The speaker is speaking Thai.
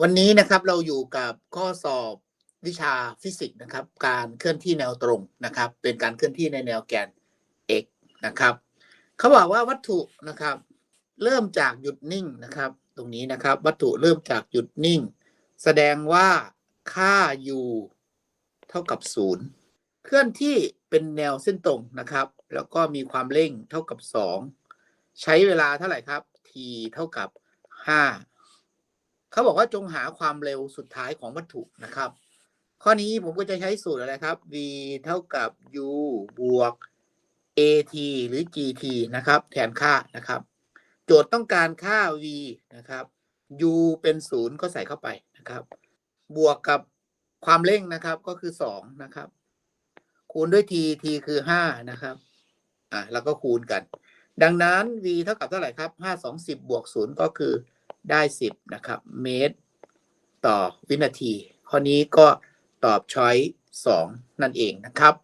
วันนี้นะครับเราอยู่กับข้อสอบวิชาฟิสิกส์นะครับการเคลื่อนที่แนวตรงนะครับเป็นการเคลื่อนที่ในแนวแกน x นะครับเขาบอกว่าวัตถุนะครับเริ่มจากหยุดนิ่งนะครับตรงนี้นะครับวัตถุเริ่มจากหยุดนิ่งแสดงว่าค่า u เท่ากับ0เคลื่อนที่เป็นแนวเส้นตรงนะครับแล้วก็มีความเร่งเท่ากับ2ใช้เวลาเท่าไหร่ครับ t เท่ากับ5เขาบอกว่าจงหาความเร็วสุดท้ายของวัตถุนะครับข้อนี้ผมก็จะใช้สูตรอะไรครับ v เท่ากับ u บวก at หรือ gt นะครับแทนค่านะครับโจทย์ต้องการค่า v นะครับ u เป็น0ก็ใส่เข้าไปนะครับบวกกับความเร่งนะครับก็คือ2นะครับคูณด้วย t t คือ5นะครับแล้วก็คูณกันดังนั้น v เท่ากับเท่าไหร่ครับ5 2 10บวก0ก็คือได้10นะครับเมตรต่อวินาทีข้อนี้ก็ตอบช้อย2นั่นเองนะครับ